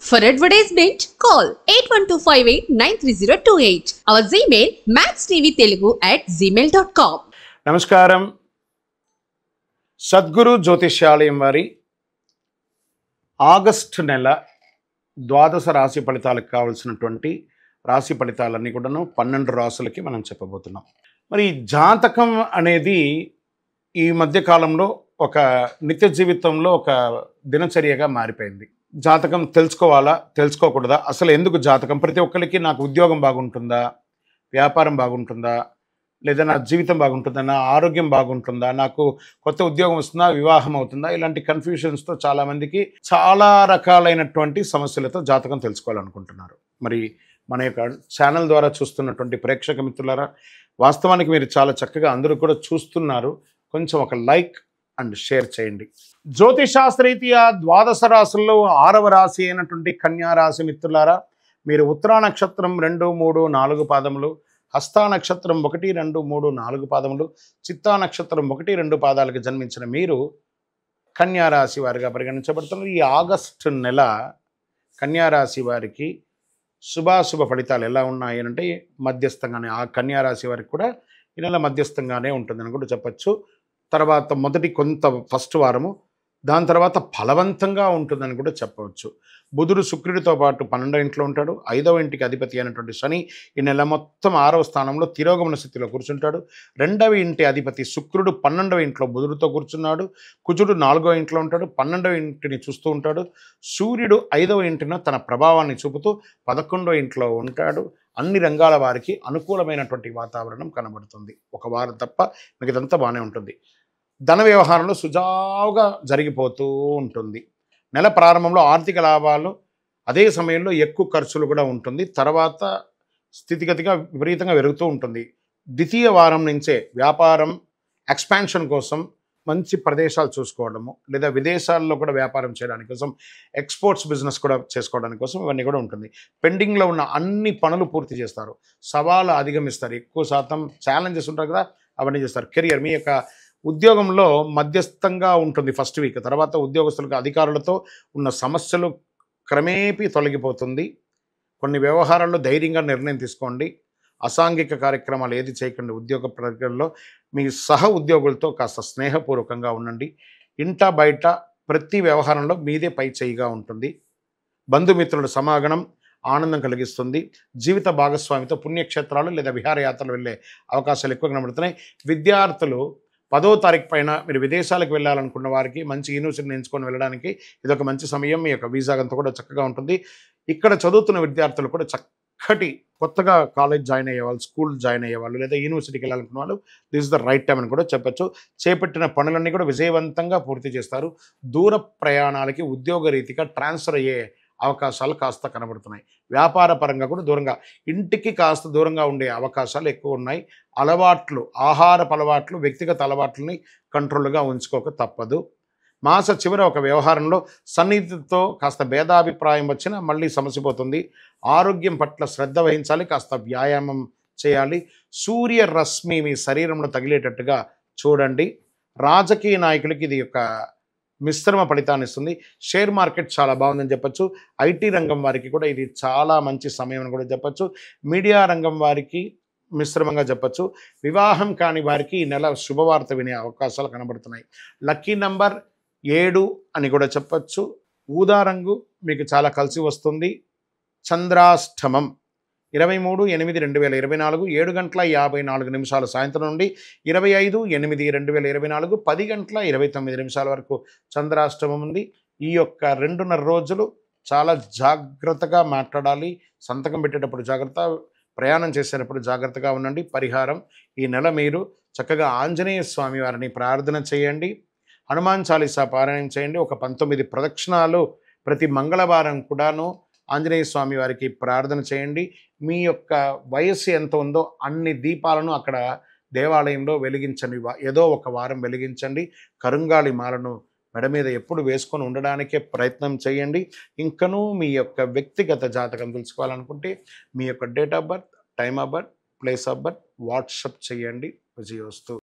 For advertisement, call 8125893028. Our Gmail maxtvtelugu@gmail.com. నమస్కారం. సద్గురు జ్యోతిష్యాలయం వారి ఆగస్టు నెల ద్వాదశ రాశి ఫలితాలకు కావాల్సినటువంటి రాశి ఫలితాలన్నీ కూడాను 12 రాశులకి మనం చెప్పబోతున్నాం. మరి జాతకం అనేది ఈ మధ్య కాలంలో ఒక నిత్య జీవితంలో ఒక దినచర్యగా మారిపోయింది. జాతకం తెలుసుకోవాలా, తెలుసుకోకూడదా, అసలు ఎందుకు జాతకం? ప్రతి ఒక్కరికి నాకు ఉద్యోగం బాగుంటుందా, వ్యాపారం బాగుంటుందా, లేదా నా జీవితం బాగుంటుందా, నా ఆరోగ్యం బాగుంటుందా, నాకు కొత్త ఉద్యోగం వస్తుందా, వివాహం అవుతుందా, ఇలాంటి కన్ఫ్యూషన్స్తో చాలామందికి చాలా రకాలైనటువంటి సమస్యలతో జాతకం తెలుసుకోవాలనుకుంటున్నారు. మరి మన యొక్క ఛానల్ ద్వారా చూస్తున్నటువంటి ప్రేక్షక మిత్రులారా, వాస్తవానికి మీరు చాలా చక్కగా అందరూ కూడా చూస్తున్నారు. కొంచెం ఒక లైక్ అండ్ షేర్ చేయండి. జ్యోతిషాస్త్రరీత్యా ద్వాదశ రాశుల్లో 6వ రాశి అయినటువంటి కన్యా రాశి మిత్రులారా, మీరు ఉత్తరా నక్షత్రం 2, 3, 4 పాదములు, హస్తా నక్షత్రం 1, 2, 3, 4 పాదములు, చిత్తా నక్షత్రం 1, 2 పాదాలకు జన్మించిన మీరు కన్యా రాశి వారిగా పరిగణించబడుతున్నారు. ఈ ఆగస్టు నెల కన్యా రాశి వారికి శుభాశుభ ఫలితాలు ఎలా ఉన్నాయి అంటే మధ్యస్థంగానే, ఆ కన్యా రాశి వారికి కూడా ఈ నెల మధ్యస్థంగానే ఉంటుందని కూడా చెప్పచ్చు. తర్వాత మొదటి ఫస్ట్ వారము, దాని తర్వాత ఫలవంతంగా ఉంటుందని కూడా చెప్పవచ్చు. బుధుడు శుక్రుడితో పాటు 12వ ఇంట్లో ఉంటాడు. 5వ ఇంటికి అధిపతి అయినటువంటి శని ఈ నెల మొత్తం 6వ స్థానంలో తిరోగమన స్థితిలో కూర్చుంటాడు. 2వ ఇంటి అధిపతి శుక్రుడు 12వ ఇంట్లో బుధుడితో కూర్చున్నాడు. కుజుడు 4వ ఇంట్లో ఉంటాడు, 12వ ఇంటిని చూస్తూ ఉంటాడు. సూర్యుడు 5వ ఇంటిన తన ప్రభావాన్ని చూపుతూ 11వ ఇంట్లో ఉంటాడు. అన్ని రంగాల వారికి అనుకూలమైనటువంటి వాతావరణం కనబడుతుంది. ఒక వారం తప్ప మిగతంతా బాగానే ఉంటుంది. ధన వ్యవహారంలో సుజావుగా జరిగిపోతూ ఉంటుంది. నెల ప్రారంభంలో ఆర్థిక లాభాలు, అదే సమయంలో ఎక్కువ ఖర్చులు కూడా ఉంటుంది. తర్వాత స్థితిగతిగా విపరీతంగా పెరుగుతూ ఉంటుంది. ద్వితీయ వారం నుంచే వ్యాపారం ఎక్స్పాన్షన్ కోసం మంచి ప్రదేశాలు చూసుకోవడము, లేదా విదేశాల్లో కూడా వ్యాపారం చేయడానికి కోసం, ఎక్స్పోర్ట్స్ బిజినెస్ కూడా చేసుకోవడానికి కోసం ఇవన్నీ కూడా ఉంటుంది. పెండింగ్లో ఉన్న అన్ని పనులు పూర్తి చేస్తారు. సవాలు అధిగమిస్తారు. ఎక్కువ శాతం ఛాలెంజెస్ ఉంటాయి కదా, అవన్నీ చేస్తారు. కెరియర్, మీ యొక్క ఉద్యోగంలో మధ్యస్థంగా ఉంటుంది ఫస్ట్ వీక్. తర్వాత ఉద్యోగస్తులకు అధికారులతో ఉన్న సమస్యలు క్రమేపీ తొలగిపోతుంది. కొన్ని వ్యవహారాల్లో ధైర్యంగా నిర్ణయం తీసుకోండి. అసాంఘిక కార్యక్రమాలు ఏది చేయకండి. ఉద్యోగ ప్రక్రియలో మీ సహ ఉద్యోగులతో కాస్త స్నేహపూర్వకంగా ఉండండి. ఇంట బయట ప్రతి వ్యవహారంలో మీదే పై చేయిగా ఉంటుంది. బంధుమిత్రుల సమాగమం ఆనందం కలిగిస్తుంది. జీవిత భాగస్వామితో పుణ్యక్షేత్రాలు లేదా విహారయాత్రలు వెళ్ళే అవకాశాలు ఎక్కువ కనబడుతున్నాయి. విద్యార్థులు 10వ తారీఖు పైన మీరు విదేశాలకు వెళ్ళాలనుకున్న వారికి మంచి యూనివర్సిటీని ఎంచుకొని వెళ్ళడానికి ఇదొక మంచి సమయం. మీ యొక్క వీసా అంతా కూడా చక్కగా ఉంటుంది. ఇక్కడ చదువుతున్న విద్యార్థులు కూడా చక్కటి కొత్తగా కాలేజ్ జాయిన్ అయ్యేవాళ్ళు, స్కూల్ జాయిన్ అయ్యేవాళ్ళు, లేదా యూనివర్సిటీకి వెళ్ళాలనుకున్న వాళ్ళు this is the right time అని కూడా చెప్పచ్చు. చేపట్టిన పనులన్నీ కూడా విజయవంతంగా పూర్తి చేస్తారు. దూర ప్రయాణాలకి ఉద్యోగ రీతిగా ట్రాన్స్ఫర్ అయ్యే అవకాశాలు కాస్త కనబడుతున్నాయి. వ్యాపార పరంగా కూడా దూరంగా, ఇంటికి కాస్త దూరంగా ఉండే అవకాశాలు ఎక్కువ ఉన్నాయి. అలవాట్లు, ఆహారపు అలవాట్లు, వ్యక్తిగత అలవాట్లని కంట్రోల్గా ఉంచుకోక తప్పదు. మాస చివర ఒక వ్యవహారంలో సన్నిహితులతో కాస్త భేదాభిప్రాయం వచ్చినా మళ్ళీ సమసిపోతుంది. ఆరోగ్యం పట్ల శ్రద్ధ వహించాలి, కాస్త వ్యాయామం చేయాలి. సూర్యరశ్మి మీ శరీరంలో తగిలేటట్టుగా చూడండి. రాజకీయ నాయకులకి ఇది ఒక మిశ్రమ ఫలితాన్ని ఇస్తుంది. షేర్ మార్కెట్ చాలా బాగుందని చెప్పచ్చు. ఐటీ రంగం వారికి కూడా ఇది చాలా మంచి సమయం అని కూడా చెప్పచ్చు. మీడియా రంగం వారికి మిశ్రమంగా చెప్పచ్చు. వివాహం కాని వారికి ఈ నెల శుభవార్త వినే అవకాశాలు కనబడుతున్నాయి. లక్కీ నంబర్ 7 అని కూడా చెప్పచ్చు. ఊదా రంగు మీకు చాలా కలిసి వస్తుంది. చంద్రాష్టమం 23/8/2024 7:54 సాయంత్రం నుండి 25/8/2024 10:29 వరకు చంద్రాష్టమం ఉంది. ఈ యొక్క 2.5 రోజులు చాలా జాగ్రత్తగా మాట్లాడాలి. సంతకం పెట్టేటప్పుడు జాగ్రత్త, ప్రయాణం చేసేటప్పుడు జాగ్రత్తగా ఉండండి. పరిహారం, ఈ నెల మీరు చక్కగా ఆంజనేయ స్వామి వారిని ప్రార్థన చేయండి. హనుమాన్ చాలీసా పారాయణం చేయండి. ఒక 19 ప్రదక్షిణాలు ప్రతి మంగళవారం కూడాను ఆంజనేయ స్వామి వారికి ప్రార్థన చేయండి. మీ యొక్క వయస్సు ఎంత ఉందో అన్ని దీపాలను అక్కడ దేవాలయంలో వెలిగించండి. ఏదో ఒక వారం వెలిగించండి. కరుంగాలి మాలను మెడ మీద ఎప్పుడు వేసుకొని ఉండడానికే ప్రయత్నం చేయండి. ఇంకనూ మీ యొక్క వ్యక్తిగత జాతకం తెలుసుకోవాలనుకుంటే మీ యొక్క date of birth, time of birth, place of birth WhatsApp చేయండి. విజయోస్తు.